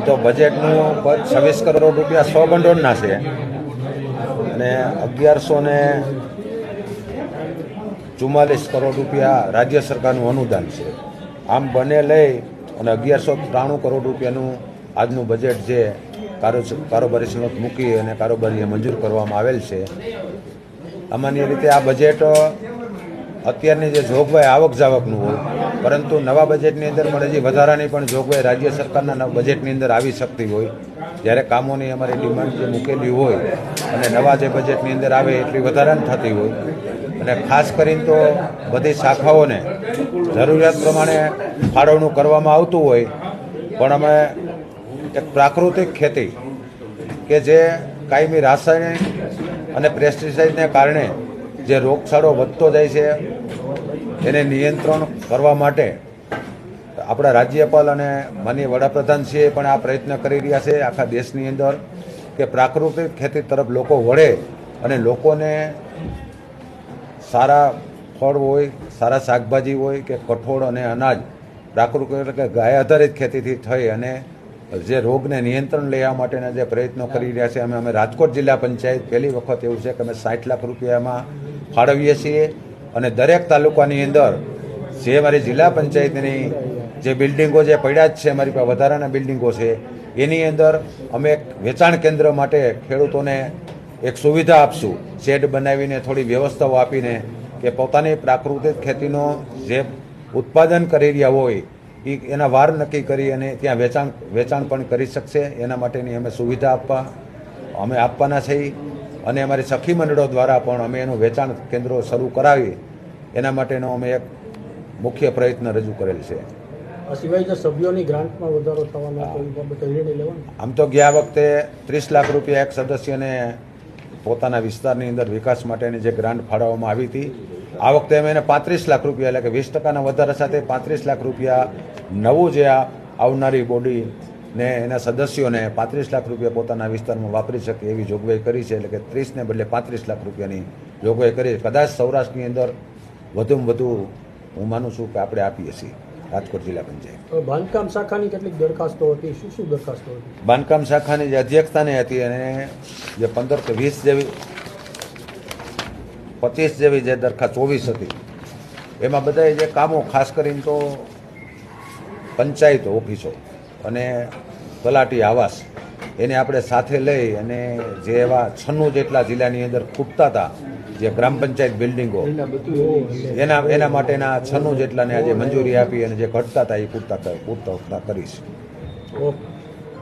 તો બજેટનું કદ 26 કરોડ રૂપિયા 100 ભંડોળના છે અને 1144 કરોડ રૂપિયા રાજ્ય સરકારનું અનુદાન છે. આમ બંને લઈ અને 1193 કરોડ રૂપિયાનું આજનું બજેટ જે કારોબારી સનદ મૂકી અને કારોબારીએ મંજૂર કરવામાં આવેલ છે. સામાન્ય રીતે આ બજેટ અત્યારની જે જોગવાઈ આવક જાવકનું હોય, પરંતુ નવા બજેટની અંદર પણ હજી વધારાની પણ જોગવાઈ રાજ્ય સરકારના બજેટની અંદર આવી શકતી હોય. જ્યારે કામોની અમારી ડિમાન્ડ જે મૂકેલી હોય અને નવા જે બજેટની અંદર આવે એટલી વધારાની થતી હોય અને ખાસ કરીને તો બધી શાખાઓને જરૂરિયાત પ્રમાણે ફાળવણું કરવામાં આવતું હોય, પણ અમે એક પ્રાકૃતિક ખેતી કે જે કાયમી રાસાયણિક અને પેસ્ટિસાઇડને કારણે જે રોગચાળો વધતો જાય છે એને નિયંત્રણ કરવા માટે આપણા રાજ્યપાલ અને માનનીય વડાપ્રધાનશ્રીએ પણ આ પ્રયત્ન કરી રહ્યા છે આખા દેશની અંદર કે પ્રાકૃતિક ખેતી તરફ લોકો વળે અને લોકોને સારા ફળ હોય, સારા શાકભાજી હોય કે કઠોળ અને અનાજ પ્રાકૃતિક એટલે કે ગાય આધારિત ખેતીથી થઈ અને જે રોગને નિયંત્રણ લેવા માટેના જે પ્રયત્નો કરી રહ્યા છે. અમે રાજકોટ જિલ્લા પંચાયત પહેલી વખત એવું છે કે અમે 60 લાખ રૂપિયામાં ફાળવીએ છીએ અને દરેક તાલુકાની અંદર જે અમારી જિલ્લા પંચાયતની જે બિલ્ડિંગો જે પડ્યા જ છે, અમારી પાસે વધારાના બિલ્ડિંગો છે, એની અંદર અમે એક વેચાણ કેન્દ્ર માટે ખેડૂતોને એક સુવિધા આપશું, શેડ બનાવીને થોડી વ્યવસ્થાઓ આપીને કે પોતાની પ્રાકૃતિક ખેતીનો જે ઉત્પાદન કરી રહ્યા હોય એના વાર નક્કી કરી અને ત્યાં વેચાણ પણ કરી શકશે. એના માટેની અમે સુવિધા આપવાના છીએ અને અમારી સખી મંડળો દ્વારા પણ અમે એનું વેચાણ કેન્દ્રો શરૂ કરાવી એના માટેનો અમે એક મુખ્ય પ્રયત્ન રજૂ કરેલ છે. સિવાય સભ્યોની ગ્રાન્ટમાં વધારો થવાનો આમ તો ગયા વખતે 30 લાખ રૂપિયા એક સદસ્યને પોતાના વિસ્તારની અંદર વિકાસ માટેની જે ગ્રાન્ટ ફાળવવામાં આવી હતી. આ વખતે અમે એને 35 લાખ રૂપિયા એટલે કે 20% વધારા સાથે 35 લાખ રૂપિયા નવું જે આવનારી બોડી ને એના સદસ્યોને 35 લાખ રૂપિયા પોતાના વિસ્તારમાં વાપરી શકે એવી જોગવાઈ કરી છે. એટલે કે 30 ને બદલે 35 લાખ રૂપિયાની જોગવાઈ કરી. કદાચ સૌરાષ્ટ્રની અંદર વધુમાં વધુ હું માનું છું કે આપણે આપીએ છીએ રાજકોટ જિલ્લા પંચાયત. બાંધકામ શાખાની કેટલીક દરખાસ્તો હતી, શું દરખાસ્તો હતી? બાંધકામ શાખાની જે અધ્યક્ષતાની હતી અને જે 15 કે 20 જેવી 25 જેવી જે દરખાસ્ત 24 હતી એમાં બધાએ જે કામો ખાસ કરીને તો પંચાયત ઓફિસો અને તલાટી આવાસ એને આપણે સાથે લઈ અને જે એવા 96 જેટલા જિલ્લાની અંદર ખૂટતા હતા જે ગ્રામ પંચાયત બિલ્ડિંગો એના માટેના 96 જેટલાને આજે મંજૂરી આપી અને જે ઘટતા હતા એ પૂરતા કરીશ. ઓકે.